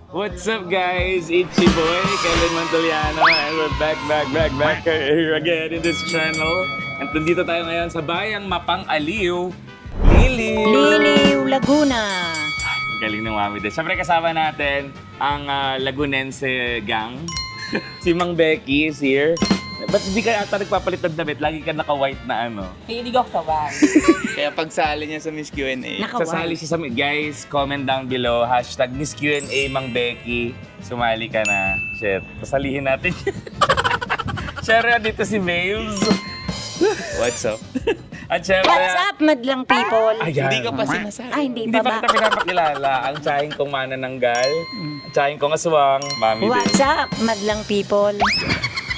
What's up guys? It's your boy, Kevin Montoliano, and we're back here again in this channel. And nandito tayo ngayon sa bayang Mapang-Aliw, Liliw! Liliw, Laguna. Ang galing ng mami din. Siyempre kasama natin ang Lagunense gang. Si Mang Becky is here. Ba't hindi ka ata nagpapalit ng damit? Lagi ka naka-white na ano. Hilig ako sa van. Kaya pagsali niya sa Miss Q&A. Sasali siya sa... Guys, comment down below. Hashtag Miss Q&A Mang Becky. Sumali ka na. Shit. Pasalihin natin. Share dito si Vales. What's up? At syempre... What's up, madlang people? Ayan. Hindi ka pa sinasabi. Ay, hindi Hindi pa pa ba? kita pinapakilala. Ang tsahin kong manananggal. Ang tsahin kong aswang. Mami What's din. up, madlang people?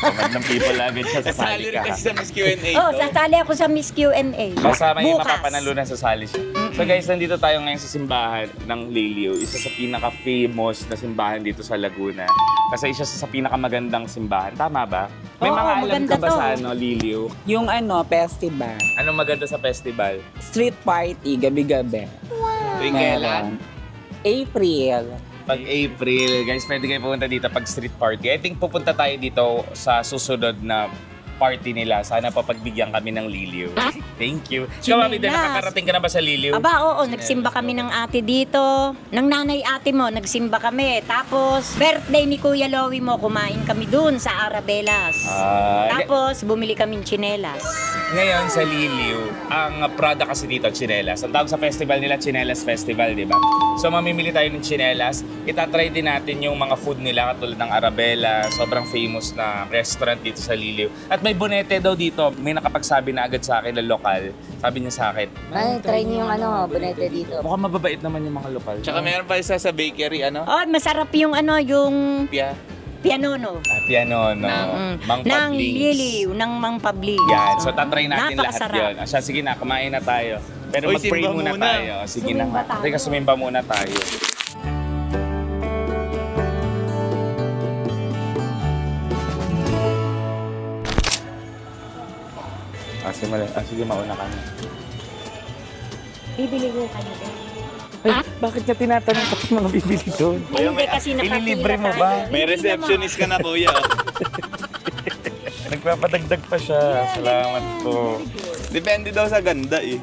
Comment ng people agad siya. Sasali Sasali rin ka. kasi sa Miss Q&A. Oh, sasali ako sa Miss Q&A. Basta may Bukas. mapapanalunan sa sali siya. So guys, nandito tayo ngayon sa simbahan ng Liliw. Isa sa pinaka-famous na simbahan dito sa Laguna. Kasi isa sa pinakamagandang simbahan. Tama ba? May Oo, mga alam maganda ka ba to. sa Liliw? Yung festival. Anong maganda sa festival? Street party, gabi-gabi. Tuwing kailan? April. Pag April, guys, pwede kayo pumunta dito pag street party. I think pupunta tayo dito sa susunod na party nila. Sana papagbigyan kami ng Liliw. Thank you. Ikaw, Mami, din, Chinelas. nakakarating ka na ba sa Liliw? Aba, oo, nagsimba kami ng ate dito. Ng nanay ate mo, nagsimba kami. Tapos, birthday ni Kuya Lowy mo, kumain kami dun sa Arabelas. Tapos, bumili kaming tsinelas. Ngayon sa Liliw, ang product kasi dito, tsinelas. Ang tawag sa festival nila, Tsinelas Festival, di ba? So mamimili tayo ng tsinelas. Itatry din natin yung mga food nila katulad ng Arabella, sobrang famous na restaurant dito sa Liliw. At may bonete daw dito. May nakapagsabi na agad sa akin na lokal. Sabi niya sa akin, Ay, try niyo yung bonete dito. mukhang mababait naman yung mga lokal. Tsaka meron pa isa sa bakery, Oh, masarap yung yung Pia. pianono. Piano, no? Mang Ng Pablings. Liliw, ng Mang Pablings. Yan. So, tatry natin lahat Napakasarap. yun. Siya, sige na, kumain na tayo. Pero Uy, mag-pray simba muna muna. tayo. Sige na. Sumimba tayo. Teka, sumimba muna tayo. Sige, mauna ka na. Bibili ko kayo din. Ay, bakit niya tinatanong pati mga bibili doon? Hindi kasi nakapila ililibre mo tayo. ba? May receptionist ka na, kuya. Nagpapadagdag pa siya. Salamat po. Depende daw sa ganda eh.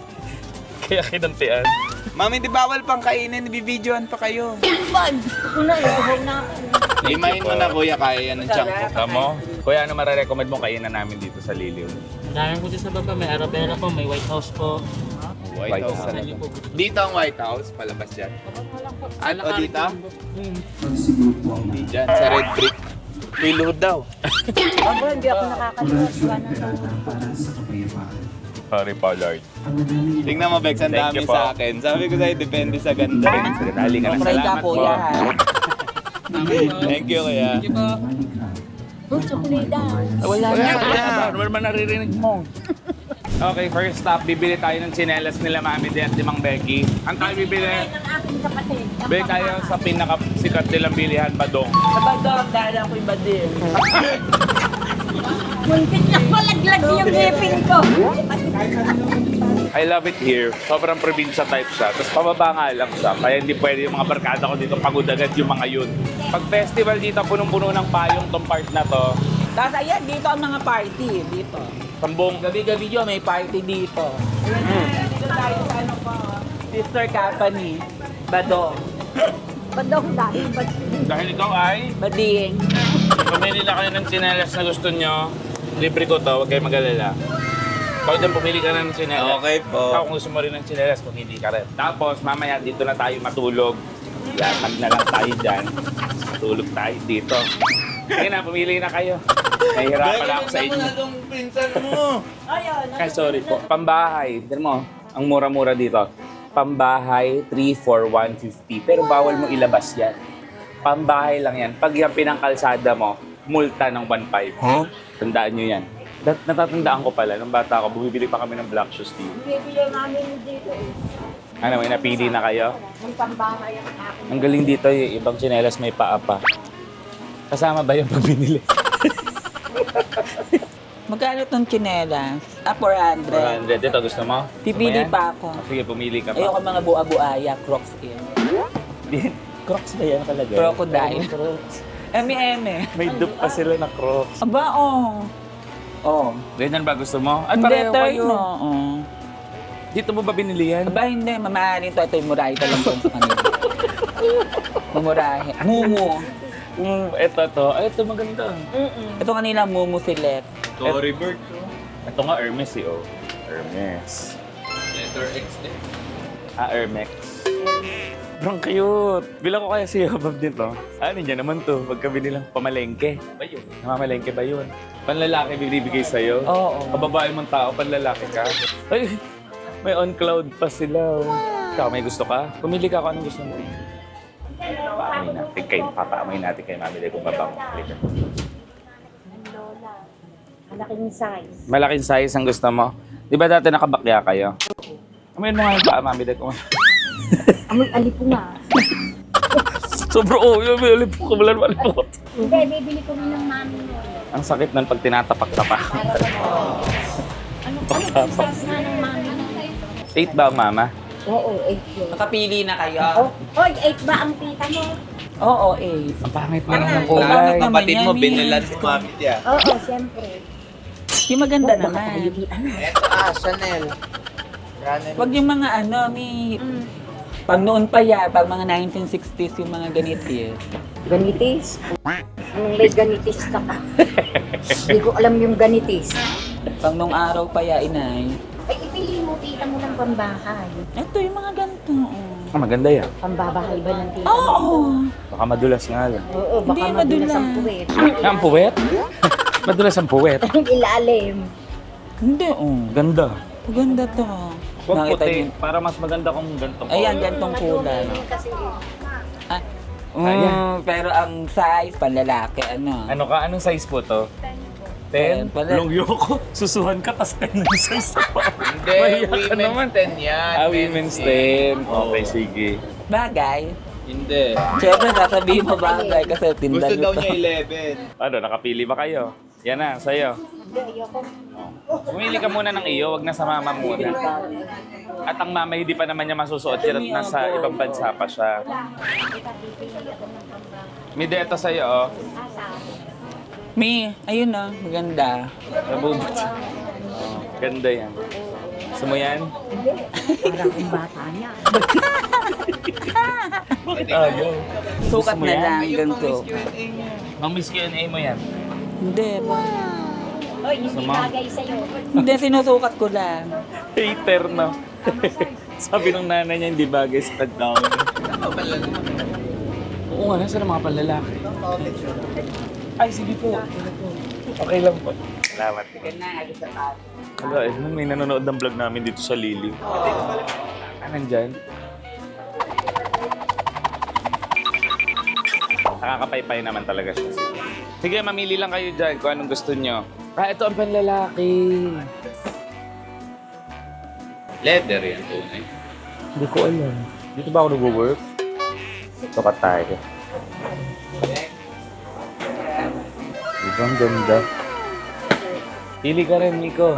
Kaya kinantian. Mami, di bawal pang kainin, bibidyoan pa kayo. Gusto ko na, iuhaw na ako. Limahin mo na, kuya, kaya yan ng chunk ko. Tamo? Kuya, ano mararecommend mong kainan namin dito sa Liliw? Dami po dyan sa baba, may Arabella po, may White House po. White House Saan talaga. niyo po? Dito ang White House, palabas dyan. Ano dito? Hindi dyan, sa Red Brick. Piluhod daw. Aba, hindi ako nakakalimutan. Sorry po, Lord. Tingnan mo, Bex, ang Thank dami you po. sa akin. Sabi ko sa'yo, depende sa ganda. Sige, dali ka na. Pray ka Salamat po po. yan. Thank you, kuya. Thank you po. Oh, tsokolida. Wala Wala na. na. Ano naman naririnig mo? Okay, first stop, bibili tayo ng tsinelas nila Mami D at ni Mang Becky. Ang tayo bibili, Ng aking kapatid. bili tayo sa pinakasikat nilang bilihan, Badong. Sa bandang, dahil ako'y bading. Muntik na malaglag yung ngipin ko. I love it here. Sobrang probinsya type siya. Tapos pababa nga lang siya. Kaya hindi pwede yung mga barkada ko dito pagod agad yung mga yun. Pag festival dito, punong-puno ng payong tong part na to. Tapos ayan, dito ang mga party. Dito. Sambong. Gabi-gabi yun, may party dito. Dito tayo sa sister company. Badong. Badong dahil Dahil ikaw ay, Bading. pumili na kayo ng tsinelas na gusto nyo. Libre ko to, huwag kayo mag-alala. Ikaw din, pumili ka na ng tsinelas. Okay po. Ikaw kung gusto mo rin ng tsinelas, kung hindi ka rin. Tapos, mamaya dito na tayo matulog. Latag na lang tayo dyan. Matulog tayo dito. Sige na, pumili na kayo. Nahihirapan na ako sa inyo. itong pinsan mo. Ay, sorry po. Pambahay. Tignan mo, ang mura-mura dito. Pambahay, 3 for 150. Pero bawal mo ilabas yan. Pambahay lang yan. Pag yan pinangkalsada mo, multa ng 1.5. Huh? Tandaan nyo yan. Natatandaan ko pala, nung bata ako, bumibili pa kami ng black shoes dito. bibili namin dito. Ano, may napili na kayo? Ang pambahay ang akin. Ang galing dito, yung ibang tsinelas may paa pa. Kasama ba yung pag binili? Magkano itong tsinelas? 400. 400. Ito, gusto mo? Gusto mo Pipili yan? pa ako. Sige, pumili ka pa. Ayoko mga buwa-buaya, Crocs in. Crocs ba yan talaga? Crocodile. Crocs. Eme. May dupe pa sila na Crocs. Aba, Oh. Ganyan ba gusto mo? At Hindi, pareho kayo. terno. Dito mo ba binili yan? Aba, hindi. Mamahalin to. Ito yung murahita lang to sa kanila. Mumurahe. Mumu. Ito. Ay, ito maganda. Ito kanila, Mumu Select. Tory Bird. Ito nga Hermes eh, oh. Hermes. Letter X eh. Hermex. Brong cute. Bilang ko kaya si Yabab dito. Ano niya naman to? Pagkabi nilang pamalengke. Ba yun? Namamalengke ba yun? Panlalaki bibigay sa'yo? Oo. Kababae mong tao, panlalaki ka? Ay, may on cloud pa sila. Oh. Ikaw, may gusto ka? Pumili ka kung anong gusto mo. Papaamoy natin kay Mami Day kung babang. Malaking size. Malaking size ang gusto mo. Di ba dati nakabakya kayo? Amoyin mo nga yung paa, Mami Day. Amoy alipo nga. Sobrang yun, may alipok ka, wala naman alipok. Hindi, bibili ko rin ng mami mo. Ang sakit nun pag tinatapak-tapak. Ano size nga ng mami mo? 8 ba ang mama? Oo, 8 yun. Nakapili na kayo? Hoy, 8 ba ang tita mo? Oo, 8. Ang pangit na ng Pangit kulay. naman Kapatid mo, yan, binilan mo mami niya. Oo, siyempre. Yung maganda naman. Eto Chanel. Wag yung mga may... Pag noon pa yan, pag mga 1960s yung mga ganitis. Ganitis? Anong may ganitis ka pa? Hindi ko alam yung ganitis. Pag nung araw pa ya, inay. Ay, ipili mo, tita mo ng pambahay. Ito yung mga ganito. Maganda yan. Pambabahay ba ng tita Oo. mo? Baka madulas nga lang. Oo, baka Hindi, madulas ang madulas. puwet. Ang puwet? Madulas ang puwet. Ang ilalim. Hindi, Ganda. Maganda to. Huwag Nakita puti. niyo? Para mas maganda kung gantong Ayan, gantong kulay. Kasi, Ah. Ayan. Pero ang size, panlalaki, ano? Ano ka? Anong size po to? 10? 10 pala. Longyo ko. Susuhan ka, tas 10 yung size pa. Hindi, Mahiya ka women's naman. 10 yan. Women's 10. Okay, sige. Bagay. Hindi. Siyempre, sasabihin mo bagay kasi tindan Gusto daw to. niya 11. Ano, nakapili ba kayo? Yan na, sa'yo. Pumili ka muna ng iyo, wag na sa mama muna. At ang mama hindi pa naman niya masusuot, yan at nasa ibang bansa pa siya. May deta sa'yo, oh. Mi, ayun na, maganda. Nabubot. Oh, ganda yan. Gusto mo yan? parang kung bata niya. Bakit ayaw? Sukat Gusto mo na yan? lang, ganito. Mang Miss Q&A mo yan. Hindi, ba? Hoy, hindi bagay sa'yo. Hindi, sinusukat ko lang. Hater na. Sabi ng nanay niya, hindi bagay sa tagdaw. Oo nga, nasa mga panlalaki. Ay, sige po. Okay lang po. Salamat po. Wala, may nanonood ng vlog namin dito sa Lili. Nandyan? Nakakapaypay naman talaga siya. Sige, mamili lang kayo dyan kung anong gusto nyo. Ito ang panlalaki. Leather yan, tunay. Hindi ko alam. Dito ba ako nag-work? Sukat tayo. Diba ang ganda? Pili ka rin, Nico.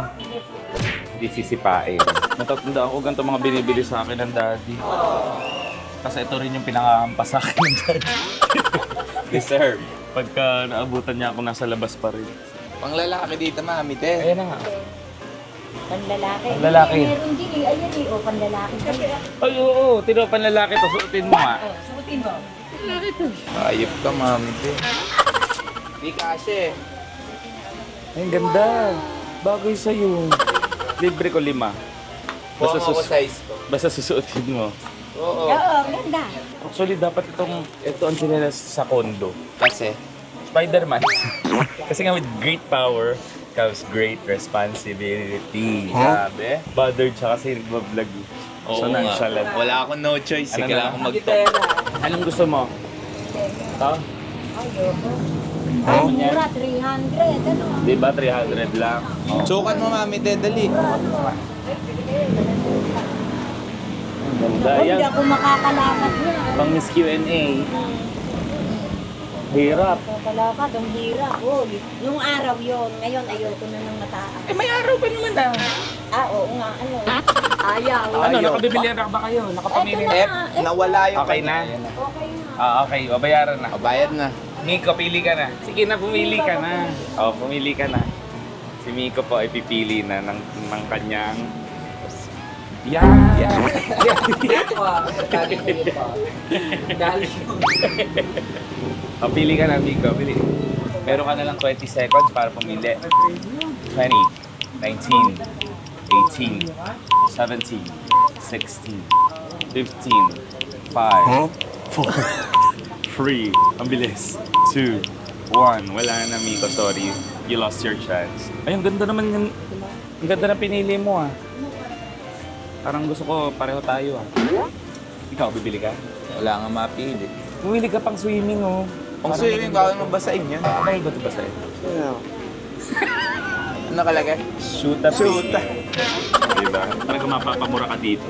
Hindi sisipain. Natatandaan ko ganito mga binibili sa akin ng daddy. Kasi ito rin yung pinangahampas sa akin ng daddy. Deserve. Pagka naabutan niya ako nasa labas pa rin. Pang lalaki dito, mami, te. Ayan na nga. Panlalaki. Panlalaki. Meron din eh. Ayan eh. O, panlalaki. Ay, oo. Tino, panlalaki to. Suotin mo nga. Suotin mo. Ayop ka, mami, te. Di kasi. Ay, ang ganda. Bagay sa'yo. Libre ko 5. Buwang ako size ko. Basta susuotin mo. Oo. Oo, ganda. Actually, dapat ito ang chinelas sa kondo. Kasi? Spider-Man. Kasi nga with great power comes great responsibility. Sabi. Bothered siya kasi nagbablog. Oo So, nga. nonchalant. Wala akong no choice. Ano Kailangan na? ko mag-top. Anong gusto mo? Ito? Ayoko. Ay, Ay, mura, 300. Ano? Di ba 300 lang? Oh. Sukat mo, mami, te. Dali. Ang ganda. Hindi Yan. ako makakalakad niya. Pang Miss Q&A. Hirap. Makakalakad, ang hirap. Oh, nung araw yon, ngayon ayoko na ng mataas. May araw pa naman ah. Oo nga, ano. Ayaw. Ano, Ayaw nakabibili na ba kayo? Nakapamili na? Eto na. Nawala yung Okay na? Okay na. Okay, babayaran na. O, bayad na. Miko, pili ka na. Sige na, pumili ka na. Pumili ka na. Si Miko po ay pipili na ng kanyang... Yan! Pili ka na, Miko. Pili. Meron ka na lang 20 seconds para pumili. 20, 19, 18, 17, 16, 15, 5, 4, 3, ang bilis, 2, 1. Wala na, Miko. Sorry. You lost your chance. Ay, ang ganda naman yun. Ang ganda na pinili mo, ah. Parang gusto ko pareho tayo, ah. Ikaw, bibili ka? Wala nga mapili. Bumili ka pang swimming, oh. Kung swimming, bawal mo basahin yan. Bakit ba ito ba sa'yo? Ano nakalagay? Shoota. Diba? Talaga mapapamura ka dito.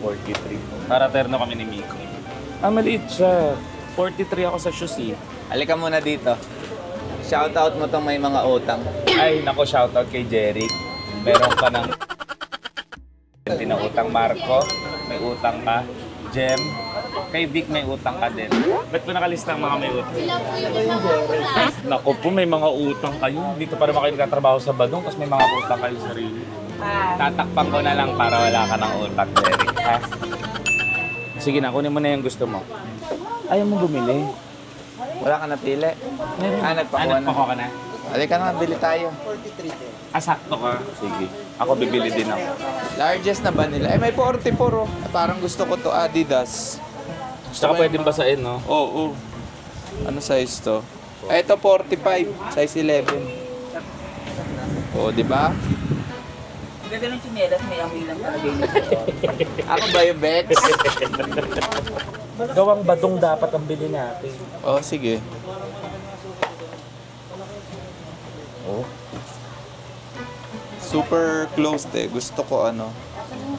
43. Para terno kami ni Miko. Maliit siya. 43 ako sa shoes, eh. Halika muna dito. Shoutout mo tong may mga utang. Ay, nako, shoutout kay Jeric. Meron ka ng utang Marco. May utang ka. Jem. Kay Vic may utang ka din. Ba't po nakalista ang mga may utang? Nako po, may mga utang kayo. Dito pa naman kayo nagtatrabaho sa Badong, tapos may mga utang kayo sa sarili. Tatakpan ko na lang para wala ka ng utang, Jeric. Ha? Sige na, kunin mo na yung gusto mo. Ayaw mo bumili. Wala ka napili. Nagpakuha na. Nagpakuha ka na? Halika na, bili tayo. Sakto ka? Sige. Ako bibili din ako. Largest na ba nila? May 44 oh. Parang gusto ko to Adidas. Saka pwedeng basain, no? Oo. Ano size to? Ito 45, size 11. Oo, di ba? Ganda ng chinelas, may amoy lang talaga yun. Ako ba yung Bex? Gawang Badong dapat ang bili natin. Oh, sige. Oh. Super closed eh. Gusto ko ano.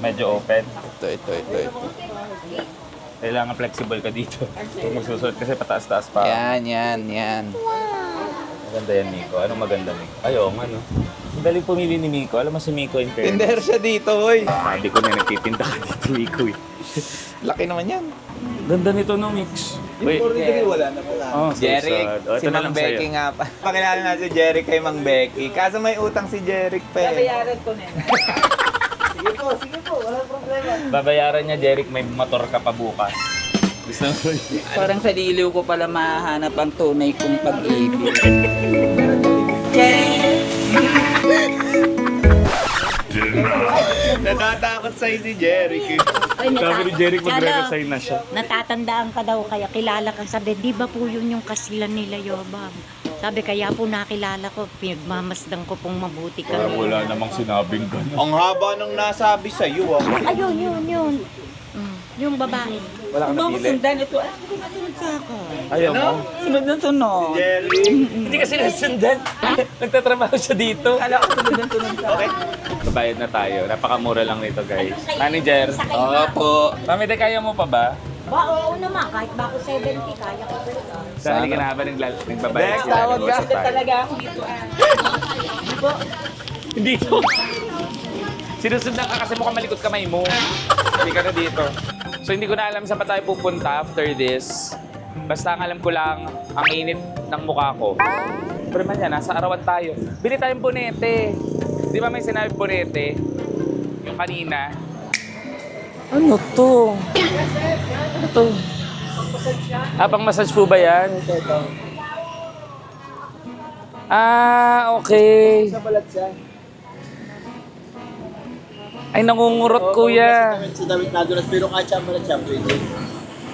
Medyo open. Ito. Kailangan flexible ka dito. Kung magsusuot kasi pataas-taas pa. Yan. Maganda yan, Miko. Anong maganda, Miko? Ayaw nga, no? Ang galing pumili ni Miko. Alam mo si Miko in fairness. Tinder siya dito, oy. Sabi ko na nagtitinda ka dito, Miko, eh. Laki naman yan. Ganda nito, no, Mix? Wait. Wala na po. Oh, Jeric, si Mang Becky nga pa. Pakilala na si Jeric kay Mang Becky. Kaso may utang si Jeric pa eh. Babayaran ko na. Sige po, walang problema. Babayaran niya, Jeric. May motor ka pa bukas. Gusto mo? Parang sa diliw ko pala mahanap ang tunay kong pag-ibig. Natatakot sa'yo si Jeric eh. Sabi ni Jeric, Chalo, magre-resign na siya. natatandaan ka daw kaya kilala ka. Sabi, di ba po yun yung kasilan nila Yobang? Sabi, kaya po nakilala ko, pinagmamasdan ko pong mabuti ka. Parang wala namang sinabing gano'n. Ang haba nung nasabi sa'yo ah. Ayun, yun. Yung babae. Wala kang napili. Sundan ito, hindi ka sunod sa akin. Ayaw mo? Sunod na sunod. Jeric. Hindi kasi nasundan. Nagtatrabaho siya dito. Kala ko sunod na sunod sa akin. Babayad na tayo. Napakamura lang nito, guys. Manager. Opo. Mami, de, kaya mo pa ba? Ba, oo naman. Kahit ba ako 70, kaya ko. Sa halika na habang nagbabayad Bex, sila. tawag ka. nag-uusap tayo. Talaga ako dito Dito. Sinusundan ka kasi mukhang malikot kamay mo. Hindi ka na dito. So hindi ko na alam saan pa tayo pupunta after this. Basta ang alam ko lang, ang init ng mukha ko. Pero man yan, nasa arawan tayo. Bili tayong bonete. Di ba may sinabi bonete? Yung kanina. Ano to? Ano to? Pang massage po ba yan? Okay. Ay, nangungurot, kuya. Sa damit nadulas, pero kahit siya pwede.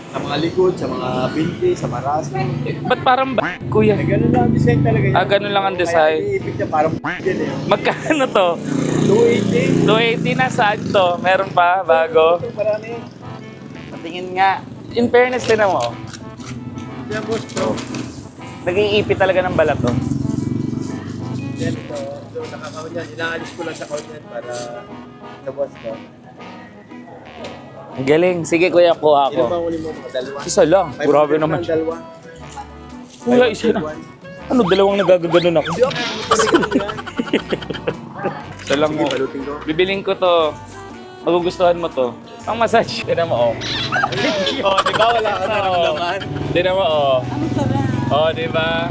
Sa mga likod, sa mga binti, sa marasi. Ba't parang kuya? Ganun lang ang design talaga yun. Ganun lang ang Kaya design. iipit niya parang yan eh. Magkano to? 280. 280 na, saan to? Meron pa, bago? Marami. Patingin nga. In fairness, tinan mo. Yan boss, bro. Nag-iipit talaga ng balat to. Yan ito. So, nakakawin yan. Inaalis ko lang sa count yan para sa boss ko. Ang galing. Sige, kuya, kuha Ilan ba ako. uli mo? Mga dalawa? Isa lang. Grabe 500 naman lang, siya. dalawa. Kuya, isa lang. Ano, dalawang nagagaganon ako? Hindi ako. Isa lang mo. Balutin ko. Bibiling ko to. Magugustuhan mo to. Ang massage. Tignan mo, oh. Oh, di ba? Wala ka naramdaman. Tignan mo, oh. Oh, di ba?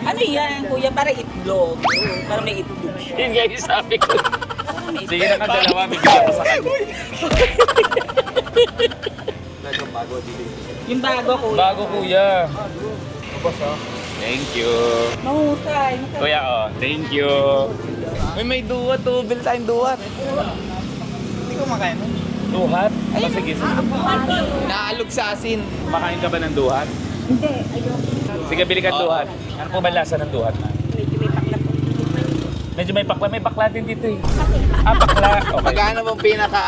Ano yan, kuya? Para itlog. Para may itlog siya. Yun nga yung sabi ko. Sige na ka, dalawa. Bigyan ko sa kanya. Yung bago, kuya. Bago, kuya. Thank you. Mahusay. Kuya, oh. Thank you. May duwat, oh. Bill tayong duwat. Hindi ko makain. Duhat? Oh, sige, sige. Naalog sa asin. Makain ka ba ng duhat? Hindi, ayun. Sige, bili ka ng duhat. Ano po ba lasa ng duhat na? Medyo may pakla. May pakla din dito eh. Ah, pakla. Okay. Magkano bang pinaka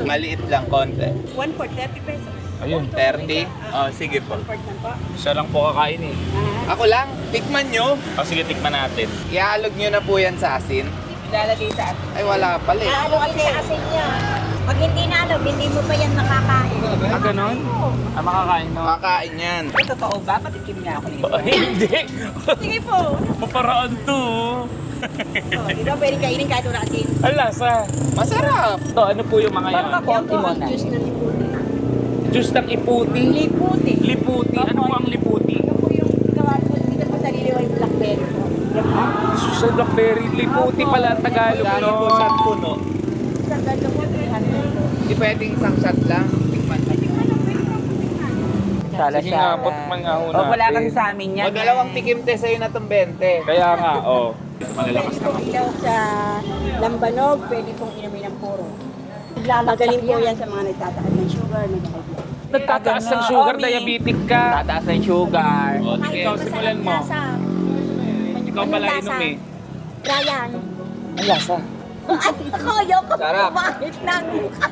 maliit lang, konti. 1 for 30 pesos. Ayun. 30? Oh, sige po. Siya lang po kakain eh. Ako lang, tikman nyo. O sige, tikman natin. Iaalog nyo na po yan sa asin. Ilalagay sa atin. Ay, wala pala eh. Naalog kasi asin niya. Pag hindi naalog, hindi mo pa yan makakain. Ah, ganun? Ah, makakain no? Kakain yan. Totoo ba? Patikim niya ako nito. Hindi. Sige po. Maparaan to. Di ba pwede kainin kahit wala asin? Ang lasa. Masarap. To, ano po yung mga yan? Parang konti mo na. Juice ng iputi. Liputi. Liputi. Ano po ang liputi? Ito po yung gawa po dito po sa liliwa yung blackberry po. Sa blackberry. Liputi pala ang Tagalog, Magkano no? po shot po, no? Sa ganda po 300 po. Hindi pwedeng isang shot lang. Tikman natin. Sala Sige nga, ba't mangahon Oh, wala natin? kasi sa amin yan. O, dalawang tikimte sa'yo na itong 20. Kaya nga, oh. Malalakas Pwede pong ilaw sa lambanog, pwede pong inumin ng puro. Magaling po yan sa mga nagtataas ng sugar, nag-high blood. Nagtataas ng sugar, Omi. diabetic ka. Tataas ng sugar. O, sige, ikaw, simulan mo. Ikaw pala Anong inom lasa? eh. Ryan. Ang lasa. Ay, ako, ayoko Sarap. kumain lang.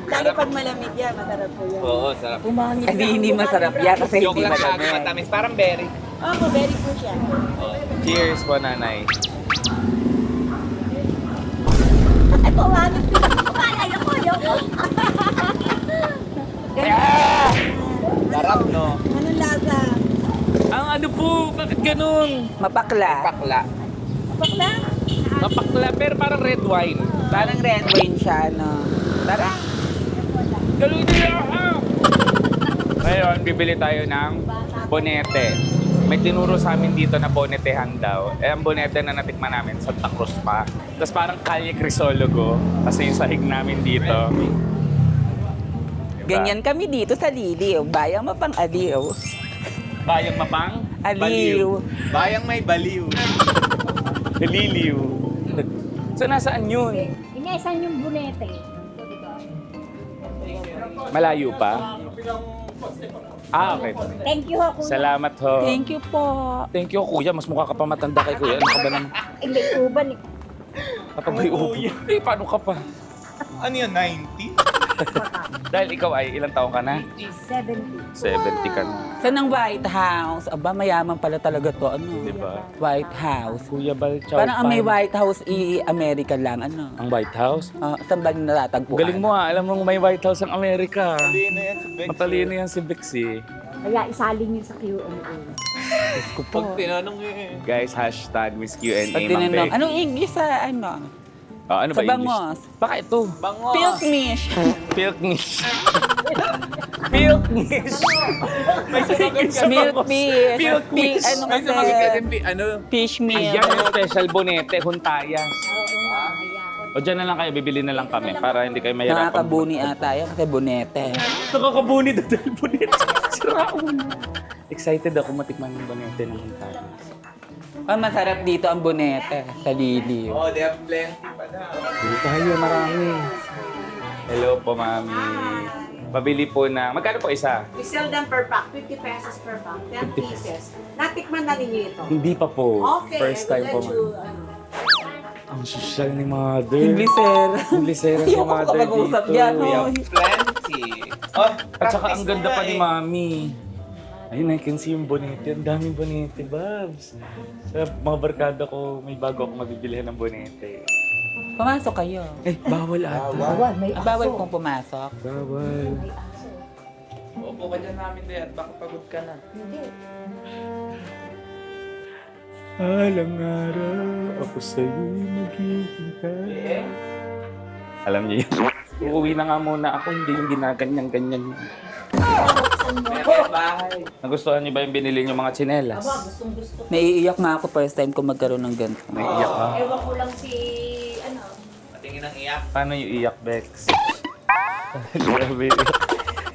Lalo pag malamig yan, masarap po yan. Oo, sarap. Umangit Hindi masarap yan kasi Joke hindi lang siya, malamig. matamis. Parang berry. Opo, very po siya. Cheers po, nanay. Ay, umangit din ako. Ay, ayoko, ayoko. Sarap, no? Anong lasa? Ang ano po, bakit ganun? Mapakla. Pakla. Bakla? Mapakla, pero parang red wine. Parang red wine siya, no? Tara. Galawin nila ako! Ngayon, bibili tayo ng bonete. May tinuro sa amin dito na bonetehan daw. Eh, ang bonete na natikman namin, Santa Cruz pa. Tapos parang Calle Crisologo. Kasi yung sahig namin dito. Diba? Ganyan kami dito sa Liliw. Bayang mapang-aliw. Bayang mapang? Aliw. Bayang may baliw. Liliw. So, nasaan yun? Inesan yung bunete. Malayo pa? Ah, okay. Thank you, ho, kuya. Salamat ho. Thank you po. Thank you, kuya. Mas mukha ka pa matanda kay kuya. Ano ka ba naman? Hindi, uban eh. Kapag may upo. Eh, paano ka pa? Ano yun, 90? Dahil ikaw ay ilang taong ka na? 70. 70 ka na. Saan ang White House? Aba, mayaman pala talaga to. Ano? Diba? White House. Kuya Balchaw. Parang ang may White House, i-America lang. Ano? Ang White House? Saan ba natatagpuan? Galing mo alam mo may White House ang Amerika. Matalino yan sa Bex. Matalino yan si Bixie. Kaya isalin niyo sa Q&A. Pag tinanong eh. Guys, hashtag Miss Q&A. Pag tinanong, anong English sa ano? Ano Sa ba English? bangos. Baka ito. Bango. Pilk mish. Pilknish. Pilknish. May sumagot ka Milk fish. Milk fish. Ano May kasi? sumagot kasi, ano? Fish meal. Ayan yung special bonete, huntayas. O dyan na lang kayo, bibili na lang kami para hindi kayo mahirapan. Nakakabuni ata yan kasi bonete. Nakakabuni na dahil bonete. Sira ulo. Excited ako matikman yung bonete ng huntayas. Masarap dito ang bonete sa Liliw. Oh, they have plenty pa na. Bili tayo, marami. Hello po, mami. Pabili po na, magkano po isa? We sell them per pack, 50 pesos per pack, 10 pieces. Natikman na ninyo ito. Hindi pa po. Okay, First I time po. will let you, Ang social ni mother. Inglisera. Inglisera si Ayoko mother dito. kapag-usap yan, We oh. have plenty. Oh, At saka ang practice ganda mo pa nga ni eh. mami. Ayun, I can see yung bonete. Ang daming bonete, Babs. Sa mga barkada ko, may bago ako mabibilihan ng bonete. Pumasok kayo. Eh, bawal ata. Bawal kong pumasok. Bawal. Upo ka dyan namin, Dad. Baka pagod ka na. Alang araw, ako sa'yo'y maghihintay. Alam niyo yun? Uuwi na nga muna ako, hindi yung ginaganyan-ganyan. Nagustuhan niyo ba yung binili niyo mga tsinelas? Gustong gusto. Naiiyak nga ako first time ko magkaroon ng ganito. Naiiyak ka? Ewan ko lang si, Patingin ang iyak. Paano yung iyak, Bex? Grabe.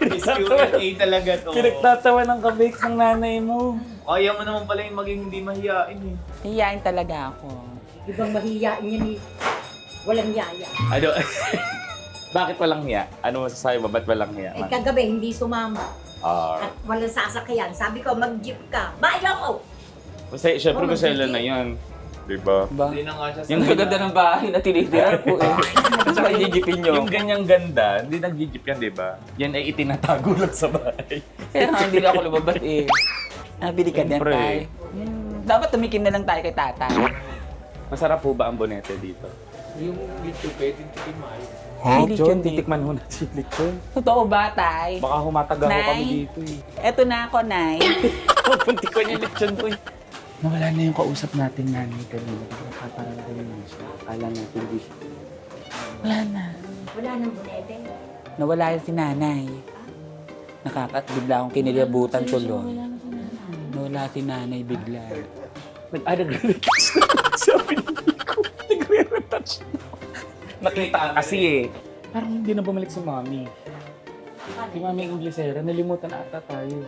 Miss Q&A talaga to. Pinagtatawa ng ka-Bex ng nanay mo. Kaya mo naman pala yung maging hindi mahiyain eh. Hiyain talaga ako. ibang mahihiyain yan eh. Walang yaya. Ano? Bakit walang hiya? Ano masasabi mo? Ba't walang hiya? Eh kagabi, hindi sumama. Ah. At walang sasakyan. Sabi ko, mag-jeep ka. Bayo ko! Kasi syempre ko sila na yun. Diba? Ba? Hindi na nga siya Yung Ang ganda ng bahay na tinitira ko eh. Tapos magigipin nyo. Yung ganyang ganda, hindi nag-jeep yan, diba? Yan ay itinatago lang sa bahay. Kaya nga hindi na ako lumabas eh. Nabili ka din Siyempre. tayo. Dapat tumikim na lang tayo kay tata. Masarap po ba ang bonete dito? Yung YouTube, pwedeng tikiman. John, titikman mo na si Lechon. Totoo ba, tay? Baka humataga ko Nay? kami dito eh. Eto na ako, Nay. Punti ko niya Lechon ko eh. Nawala na yung kausap natin nanay kanina. Nakaparamdaman na siya. Akala natin di siya. Wala na. Wala nang bunete. Nawala si nanay. Bigla akong kinilabutan tuloy. Nawala si nanay bigla. Nag-retouch na. Sabi ni ko. Nagre-retouch na. Nakita kasi eh. Parang hindi na bumalik si Mami. Si Mami Inglesera, nalimutan na ata tayo.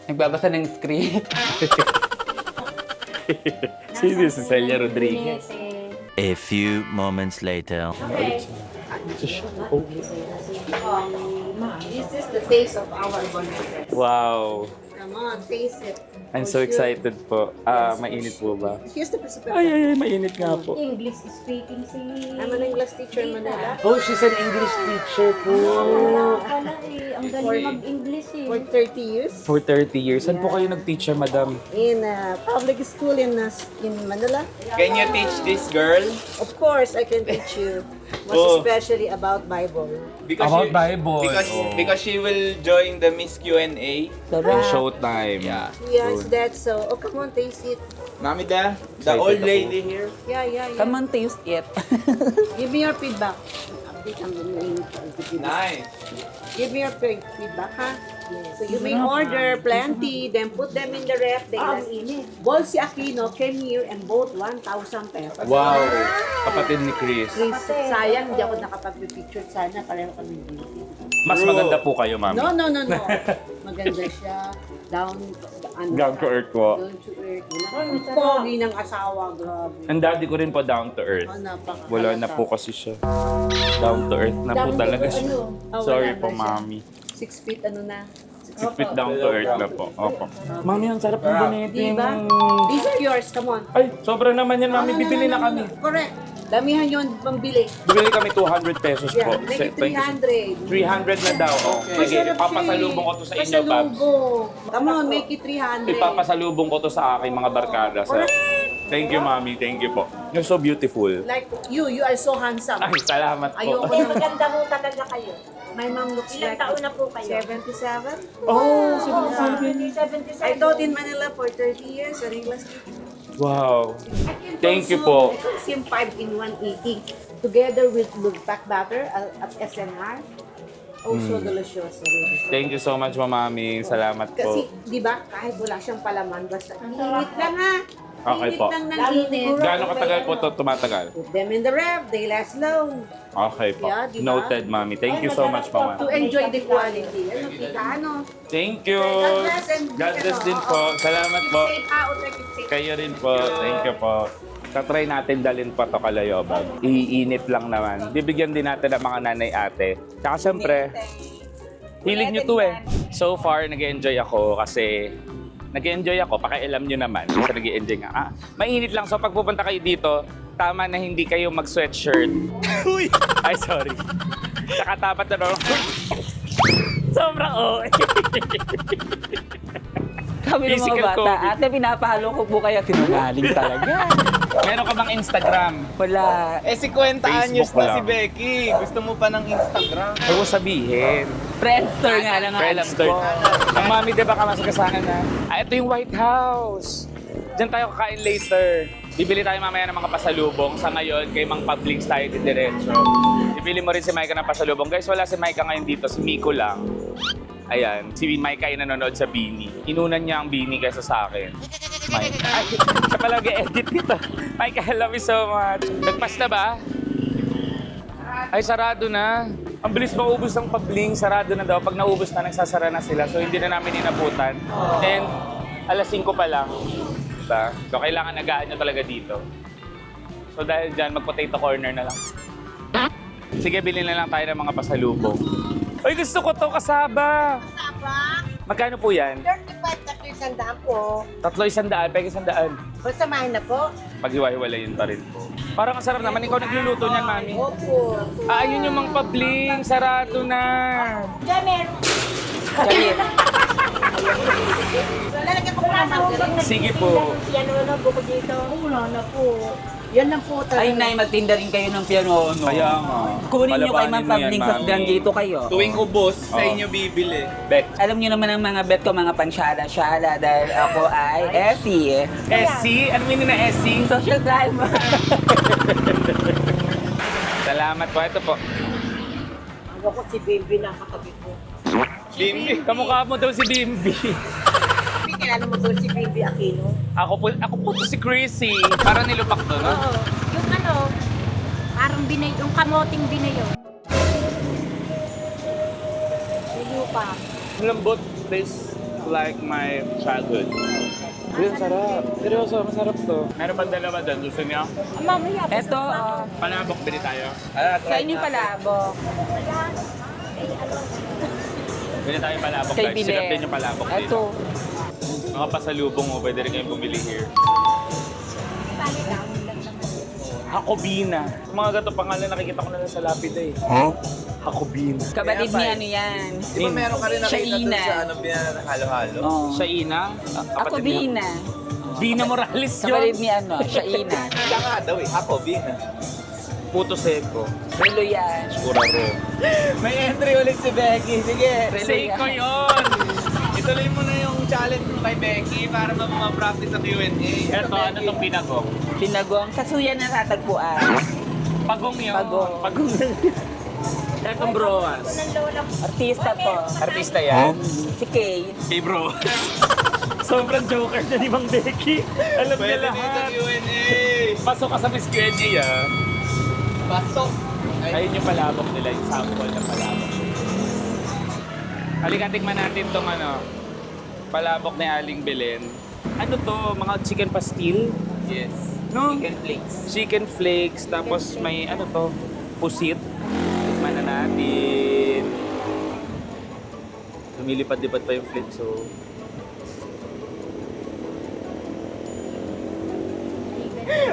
Nagbabasa ng script. Sino si Celia Rodriguez? A few moments later. This is the taste of our bonete. Wow. Come on, taste it. I'm so excited po. Mainit po ba? Here's the recipe. Ay, mainit nga po. English speaking si... I'm an English teacher in Manila. Oh, she's an English teacher po. Pala eh. Ang galing mag-English eh. For 30 years. For 30 years. Saan po kayo nag-teacher, madam? In public school in Manila. Can you teach this girl? Of course, I can teach you. Most Oh. especially about Bible. About Bible. Because she will join the Miss Q&A. Tara. Showtime. Yeah. Yes, that's so. Oh, come on, taste it. Mami the Excited old ako. lady here. Yeah. Come on, taste it. Give me your feedback. Update ang name. Nice. Give me your feedback, ha? So you may order plenty, then put them in the ref. They last. Bol si Aquino came here and bought 1,000 pesos. Wow. Kapatid ni Chris. Please, sayang, hindi ako nakapag-picture. Sana pareho kami beauty. Mas maganda po kayo, mami. No. Maganda siya. Down Down to earth po. Down to earth. Pogi ng asawa, grabe. Ang daddy ko rin po down to earth. Oh, napaka- Wala na po kasi siya. Down to earth na po talaga siya. Sorry po, mami. 6 feet ano na. 6 feet down to earth na po. Opo. Mami, ang sarap ng bonete. Diba? These are yours, come on. Ay, sobra naman yan, mami. Bibili na kami. Correct. Damihan yun, pambili. Bibili kami 200 pesos po. Yeah, make it Thank you. 300. 300 na daw. Oh. Sige, Masarap papasalubong ko to sa inyo, Babs. Pasalubong. Come on, make it 300. Ipapasalubong ko to sa aking mga barkada. So, thank you, mami. Thank you po. You're so beautiful. Like you are so handsome. Ay, salamat po. Ayoko Hindi, na. maganda mo talaga kayo. My mom looks Ilang like taon na po kayo? 77. Oh, 77. I taught in Manila for 30 years at English teacher. wow. I can Thank you consume- po. I consume 5-in-1 eating together with pack butter at SNR. Also delicious. Thank you so much, mamami. Salamat Kasi, po. di ba, kahit wala siyang palaman, basta init lang ha. Okay Init po. lang ng init. Gaano katagal po to tumatagal? Put them in the ref, they last long. Okay po. Yeah, di ba? Noted, mami. Thank you so much, mama. To enjoy the quality. Ano, tika, ano? Thank you. God bless and God bless din po. Salamat Keep po. safe ha, Utre, keep safe. Kayo rin po. Thank you po. Tatry natin dalhin pa to Kalayobag. Iinit lang naman. Bibigyan din natin ng mga nanay ate. Tsaka syempre, hilig nyo to eh. So far, nag-enjoy ako kasi nag-enjoy ako, pakialam nyo naman. Kasi nag-enjoy nga. Mainit lang. So pag pupunta kayo dito, tama na hindi kayo mag-sweatshirt. Uy! Ay, sorry. Tsaka dapat na sobrang Kami ng mga Physical bata. COVID. Ate, pinapahalo ko po kaya sinungaling talaga. Meron ka bang Instagram? Wala. Eh, si 50 anyos Facebook na si lang. Becky. Gusto mo pa ng Instagram? Huwag mo sabihin. Friendster nga lang ang alam Friendster. ko. Ang mami, di ba kamasagasahan na? Ah, ito yung White House. Diyan tayo kakain later. Bibili tayo mamaya ng mga pasalubong. Sa ngayon, kay Mang Pablings tayo diretso. Bibili mo rin si Micah ng pasalubong. Guys, wala si Micah ngayon dito. Si Miko lang. Ayan, si Micah ay nanonood sa Bini. Inunan niya ang Bini kaysa sa akin. Micah. Ay, siya pala mag-edit nito. Micah, I love you so much. Nagpas na ba? Ay, sarado na. Ang bilis maubos ng Pablings. Sarado na daw. Pag naubos na, nagsasara na sila. So, hindi na namin inabutan. And, alas 5 pa lang. Diba? So, kailangan nagaan nyo talaga dito. So, dahil dyan, mag-potato corner na lang. Sige, bilhin na lang tayo ng mga pasalubong. Ay, gusto ko to kasaba. Kasaba? Magkano po yan? 35 tatlo 100 po. 300, peke 100. Pasamahin na po. Paghiwa-hiwalayin pa rin po. Parang ang sarap naman. Ikaw nagluluto niyan, mami. Opo. Ah, ayun yung Mang Pabling. Sarado na. Diyan meron. Lalagyan ko po ng margarine. Sige po. Yan na buko dito. Wala na po. Yan lang po talaga. Ay, Nay, magtinda rin kayo ng piano, no? Kaya nga. Kunin nyo kay Palabanin Mang mo yan, Pabling sa mami. dito kayo. Tuwing ubos, sa Oo. inyo bibili. Bet. Alam nyo naman ang mga bet ko, mga pansyala-syala, dahil ako ay Effie. Essie? Ano meaning na Essie? Social crime. Salamat po. Ito po. Ako ko si Baby na katabi ko. Bimbi. Kamukha mo daw si Bimbi. Baby, kilala mo to si Baby Aquino? Ako po to si Chrissy. Parang nilupak to, no? Oo. Yung ano, parang binay, yung kamoting binayo. Silupa. Lambot. Tastes like my childhood. Ayun, sarap. Seryoso, masarap to. Meron pa dalawa doon. Gusto niyo? Mamaya, Eto, Palabok, bili tayo. sa inyo palabok. Bili tayo palabok, Kay guys. Bile. Sikat din yung palabok din. Eto. Mga pasalubong mo, pwede rin kayong bumili here. Hakobina. Mga gato pangalan nakikita ko na lang sa lapid eh. Huh? Hakobina. Kapatid ni ano yan. Di ba meron ka rin nakita dun Shaina. sa ano, halo-halo? Oh. Shaina? Ako Bina. Dina Morales Kapatid yun. ni ano, Shaina. Siya nga daw eh, ako, Bina. Puto Seco. Relo yan. Kuraro. May entry ulit si Becky. Sige, Seiko yun! ituloy mo na yung challenge mo kay Becky para ma-practice sa Q&A. Eto, ano tong pinagong? Pinagong. Sa suya na tatagpuan. Pagong yun. Pagong. Pagong. Etong broas. Artista po. Artista yan? Si Kay. Hey bro. Sobrang joker na ni Mang Becky. Alam niya Pwede na lahat. yung Q&A. Pasok ka sa Miss Q&A ah. Pasok. Ayun yung palabok nila, yung sample ng palabok. Halika, tikman natin tong ano, palabok ni Aling Belen. Ano to? Mga chicken pastil? Yes. No? Chicken flakes. Chicken flakes, tapos may ano to? Pusit. Tikman na natin. Lumilipad-lipad pa yung flakes, so...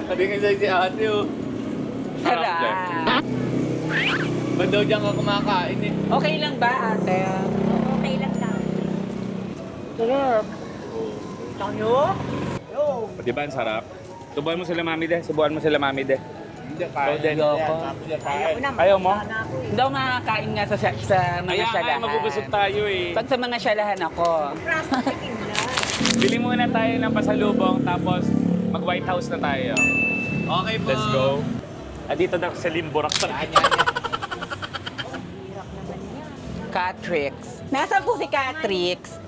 Pati nga si ate oh. Sarap. Ba't daw dyan ka kumakain eh? Okay lang ba, ate? Okay lang daw. Sarap. Tayo? Yo. Di ba ang sarap? Subuhan mo sila mami de. Subuhan mo sila mami de. Hindi Ikaw din. Ayoko. Ayaw mo? Hindi ako makakain nga sa mga Kaya nga, syalahan. mabubusog tayo eh. Pag sa mga syalahan ako, Bili muna tayo ng pasalubong, tapos mag White House na tayo. Okay po. Let's go. Dito na sa Limborak pa. Catrix. Nasaan po si Catrix?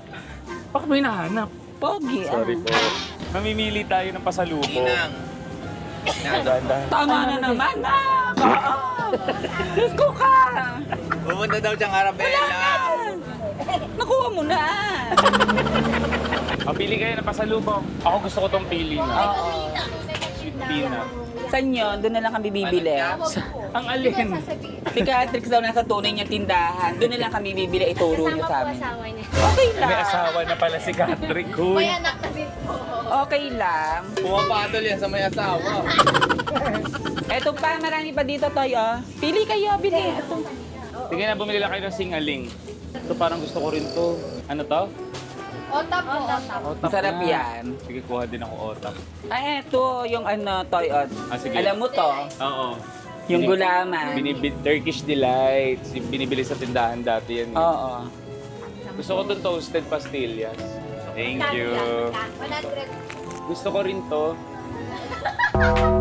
Bakit mo hinahanap? Pogi. Sorry po. Mamimili tayo ng pasalubong. Inang. Ganda. Tama na naman, nak! Diyos ko ka! Pumunta daw siyang Arabella. Nakuha mo na! Pili kayo ng pasalubong. Ako gusto ko tong pili na. Sweet peanut. Saan yun? Doon na lang kami bibili. Ang alin? Si Catrix daw nasa tunay niyang tindahan. Doon na lang kami bibili. Ituro niyo sa amin. Okay lang. May asawa na pala si Catrick. Huy. Okay lang. Pumapatol yan sa may asawa. Eto pa, marami pa dito, Toy, oh. Pili kayo, bili. Ito. Sige na, bumili lang kayo ng singaling. Ito parang gusto ko rin to. Ano to? Otap. Masarap na. yan. Sige, kuha din ako otap. Ay, eto, yung ano, Toy, oh. Sige. Alam mo to? Oo. Yung gulaman. Turkish Delight. Binibili sa tindahan dati yan. Oo. Gusto ko itong toasted pastillas. Thank you. 100. Gusto ko rin to.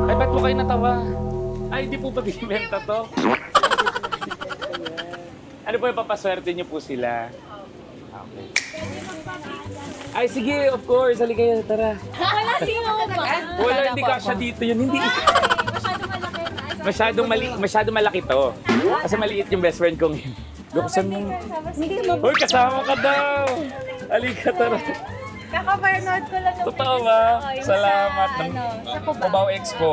Ay, ba't po kayo natawa? Ay, di po ba binibenta to? Ano po yung papaswerte niyo po sila? Okay. Ay, sige, of course. Halika kayo, tara. Wala si Mama. Wala, hindi kasya dito yun. Hindi. Masyadong malaki to. Kasi maliit yung best friend kong yun. Buksan mo. Uy, kasama ka daw. Halika, tara. Kaka-Bernard ko lang. Totoo ba? Salamat. Sa Cubao Expo.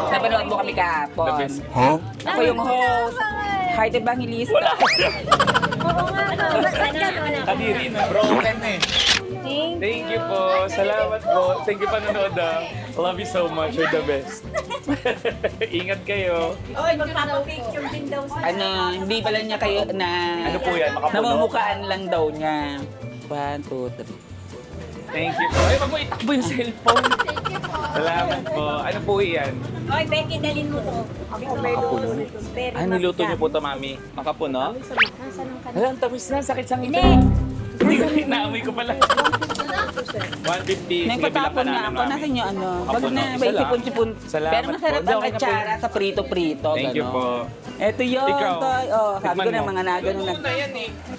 Napanood mo kami The kahapon. best. Ako yung host. Heart Evangelista. Oo nga. Saan ka doon? Kadiri na. Broken eh. Thank you po. Salamat po. Thank you panonood ah. Love you so much. You're the best. Ingat kayo. Oy, magpapapicture din daw sa... Hindi pala niya kayo na... Ano po yan? Makapuno? Namumukaan lang daw niya. 1, 2, 3. Thank you po. Ay, wag mo itakbo yung cellphone. Salamat po. Ano po yan? Oy, Becky, dalin mo to. Makapuno? Ah, niluto niyo po to, mami. Makapuno? Wala, ang tamis na. Sakit sa ngipin. Hindi ko naamoy ko pala. 150. Sige, Nagpatapon bilang na ka ako. namin, Nasa mami. inyo ano? Ako Wag po, na, no? may Isa lang. sipon-sipon. Salamat Pero po. masarap Hindi, ang okay na po katsara sa prito-prito. Thank you gano'n. po. Ito yun, Ikaw, Toy. Oh, sabi tikman ko na mo. mga nagano na.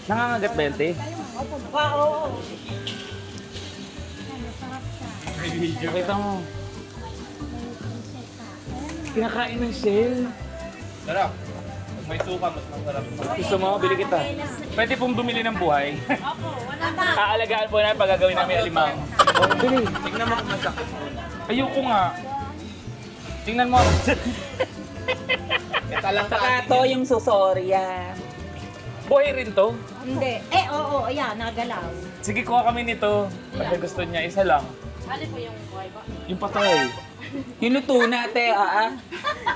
Nangangagat ba yan, te? Nakita mo. Kinakain ng shell. Sarap. Pag may suka, mas masarap. Gusto mo, bili kita. Pwede pong bumili ng buhay. Aalagaan po na pag gagawin namin alimang. Oh, bili. Tingnan mo kung masakit muna. Ayoko nga. Tingnan mo. Ito lang Saka to yung susorya. Buhay rin to. Hindi. Oo, ayan, nagalaw. Sige, kuha kami nito. Pag gusto niya, isa lang. Alin po yung buhay ba? Yung patay. Yung luto natin,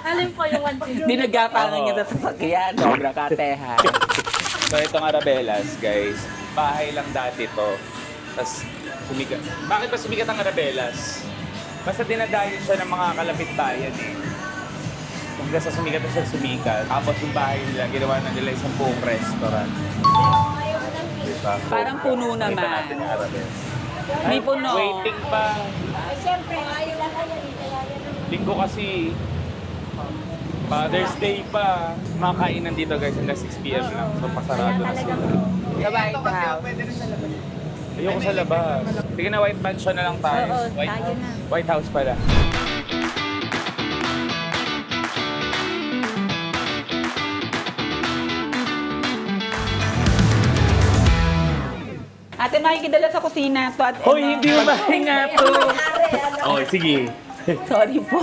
Alin po yung 1 Dinagapangan niya sa sasakyan. Sobra kateha. So itong Arabelas, guys, bahay lang dati to. Tapos sumikat. Bakit ba sumikat ang Arabelas? Basta dinadayo siya ng mga kalapit bayan eh. Hanggang sa sumikat na siya sumikat. Tapos yung bahay nila, ginawa na nila isang buong restaurant. Diba? Parang puno Kita naman. natin yung Arabelas. May puno. Waiting pa. Siyempre, ayaw lang kaya Linggo kasi. Father's Day pa. Makakainan dito guys hanggang 6 p.m. lang. So pasarado na sila. Sa White House. Ayoko sa labas. Sige na, White Mansion na lang tayo. Oo, White, tayo na. White House pala. Ate, makikidala sa kusina to at Hoy, hindi mo mahinga to! Oh, sige. Sorry po.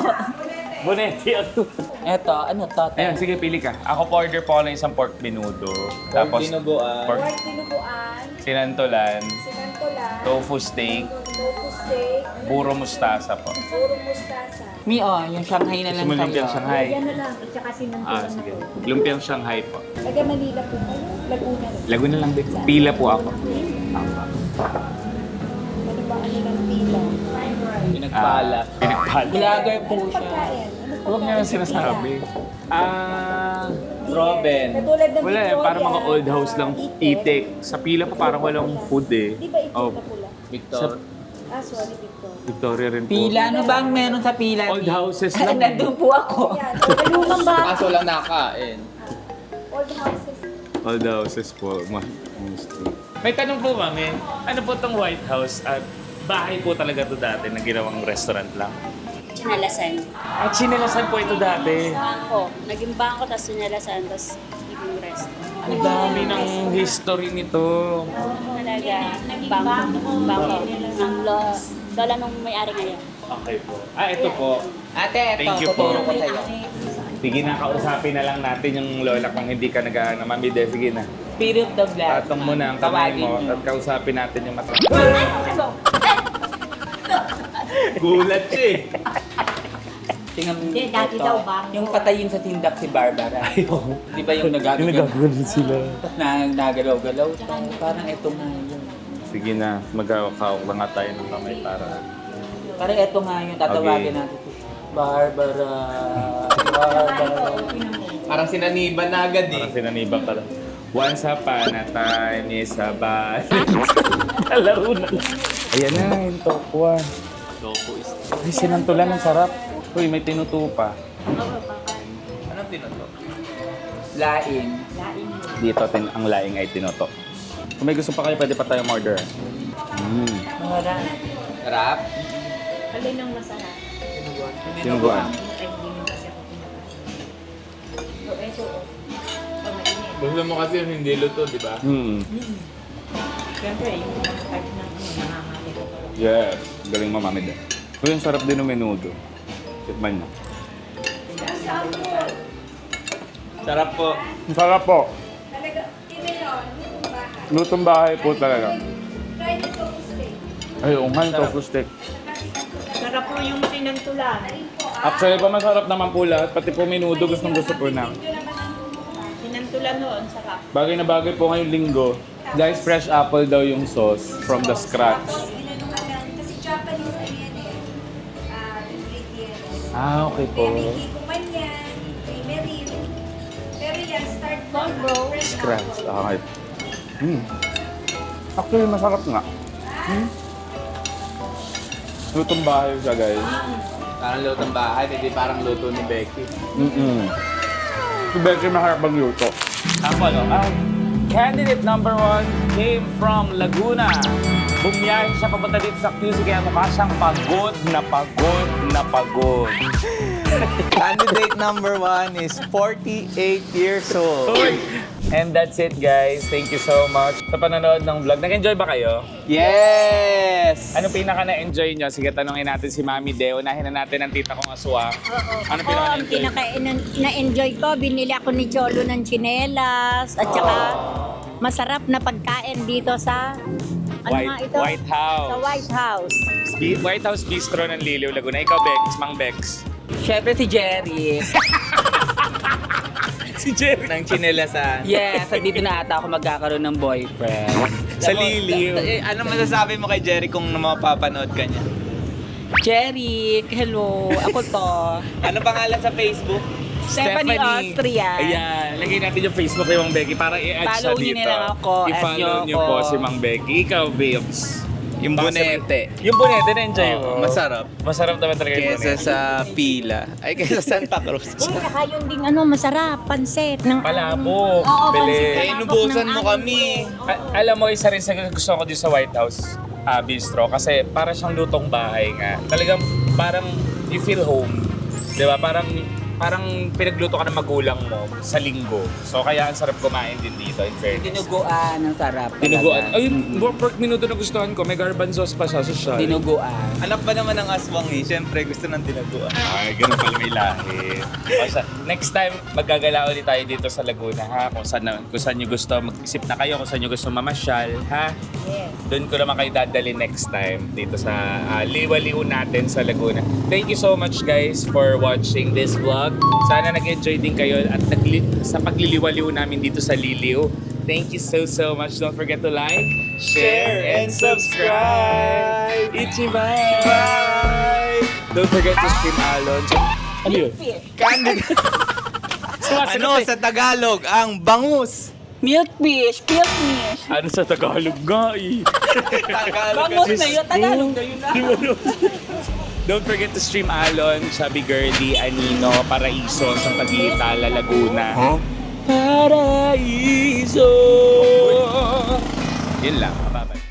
Bonetti ako. Eto, ano to? Ayan, sige, pili ka. Ako po-order po ako ng isang pork menudo. Tapos, dinuguan. pork Tinubuan, sinantolan, sinantolan, tofu steak, tofu steak, puro mustasa po. puro mustasa. Yung Shanghai na lang Gusto mo lumpiang sa'yo. Shanghai? Yan na lang. At saka sinantulan Sige. Lumpiang Shanghai po. Taga Manila po kayo, Laguna. Laguna lang din. Pila po ako. Ano ba ano ng pila? Pinagpala. Pinagpala. Vlogger po siya. Huwag niyo lang sinasabi. Robin. Katulad ng Wala eh, parang mga old house lang itik. Sa pila pa parang walang food eh. Di ba ito Oh, pula? Victor. Sorry, Victor. Victoria rin po. Pila, ano ba ang meron sa pila? Old houses lang. Nandun po ako. Yan, lumang ba? Kaso lang nakain. Old houses. Old houses po. Mostly. May tanong po mami, ano po tong White House at bahay po talaga to dati na ginawang restaurant lang? Sinalasan. At sinalasan po ito dati. Bangko. Naging bangko, tapos sinalasan, tapos ibang rest. Ang dami ng history nito. Talaga, bangko. Ang lola nung may-ari ngayon. Okay po. Ito po. Ate, eto, Thank you po. tuturo ko sa'yo. Sige na, kausapin na lang natin yung lola kung hindi ka nag-ano. Mami, sige na. Spirit of the Black. Tatong mo na ang kamay mo Tawagin niyo. at kausapin natin yung mata. Gulat siya eh. Tingnan mo Hindi, dati ito. daw bangko. Yung patayin sa tindak si Barbara. Di ba yung nagagalaw? sila. Tapos nagagalaw-galaw. Parang itong yun. Sige na, magkakawak lang nga tayo ng kamay para... Parang ito nga yung tatawagin Okay. natin. Barbara. Barbara. Parang sinaniban na agad eh. Parang sinaniba pala. Once upon a time is a bad. Laro na lang. Ayan na, yung top one. Tofu is... Ay, sinantulan ang sarap. Uy, may tinuto pa. Anong tinuto? Laing. Dito, ang laing ay tinuto. Kung may gusto pa kayo, pwede pa tayo order. Sarap? Alin ang masarap? Tinuguan. Gusto mo kasi yung hindi luto, di ba? Siyempre, yung type ng namamali ko. Yes, galing mamamid. Uy, ang sarap din ng menudo. Tikman niyo. Sarap po. Ang sarap po. Lutong bahay po talaga. Ay, unghan, tofu steak. Sarap po yung sinantulan. Actually po, masarap naman po lahat. Pati po menudo, gustong gusto po na. Sinantulan noon, sarap. Bagay na bagay po ngayong linggo. Guys, fresh apple daw yung sauce from the scratch. Kasi Japanese na yan ingredients. Ah, okay po. Hindi kuman yan, creamery. Pero yan, start from fresh Scratch. Okay. Actually, masarap nga. Lutong bahay siya, guys. Parang lutong bahay, hindi parang luto ni Becky. Si Becky maharap magluto. Ako ano? Candidate number 1 came from Laguna. Bumiyahe siya papunta dito sa QC kaya mukha siyang pagod na pagod na pagod. Candidate number 1 is 48 years old. And that's it, guys. Thank you so much sa panonood ng vlog. Nag-enjoy ba kayo? Yes! Ano pinaka na-enjoy nyo? Sige, tanongin natin si Mami Deo. Unahin na natin ang tita kong aswang. Ano pinaka Ang na-enjoy? na-enjoy ko, binili ako ni Cholo ng tsinelas. At saka, masarap na pagkain dito sa... Ano nga ito? White House. Sa White House. White House Bistro ng Liliw, Laguna. Ikaw, Bex, Mang Bex. Siyempre si Jerry. Si Jerry. Nang chinelasan. Yes, dito na ata ako magkakaroon ng boyfriend. Sa Liliw. Ano masasabi mo kay Jerry kung mapapanood ka niya? Jerry, hello. Ako to. Ano pangalan sa Facebook? Stephanie Austria. Ayan, lagay natin yung Facebook kay Mang Becky para i-add siya Follow niyo dito. na lang ako, add I-follow niyo niyo ako. po si Mang Becky. Ikaw, Babes. Yung bonete. Yung bonete, na-enjoy mo. Masarap. Masarap naman talaga yung Kesa bonete. sa pila. Ay, kesa Santa Cruz. Uy, saka yung ding masarap, pansit. Ng, Palabok. Oo, Bili. pansit Eh, palabok inubusan ng mo aming kami. Alam mo, isa rin sa gusto ko dito sa White House Bistro kasi para siyang lutong bahay nga. Talagang parang you feel home. Di ba? Parang pinagluto ka ng magulang mo sa linggo. So kaya ang sarap kumain din dito, in fairness. Dinuguan, ang sarap. Dinuguan. talaga. Ay, yung pork minuto na gustuhan ko. May garbanzos pa siya. Social. Dinuguan. Anak ba naman ng aswang eh? Siyempre, gusto ng tinaguan. Ay, ganun pala may lahi. Next time, maggagala ulit tayo dito sa Laguna, ha? Kung saan nyo gusto, mag-isip na kayo kung saan nyo gusto mamasyal, ha? Doon ko naman kayo dadali next time dito sa liwa-liw natin sa Laguna. Thank you so much, guys, for watching this vlog. Sana nag-enjoy din kayo at sa pagliliwaliw namin dito sa Liliw. Thank you so much. Don't forget to like, share, and subscribe. Ichiban! Bye! Don't forget to stream Alon. Ano yun? Ano sa Tagalog? Ang bangus. Milkfish, milkfish. Ano sa Tagalog nga eh? Bangus na yun, Tagalog na yun. Don't forget to stream Alon, Chubby Girly, Anino, Paraiso, sa Pagitala, Laguna. Paraiso! Yun lang, bye-bye.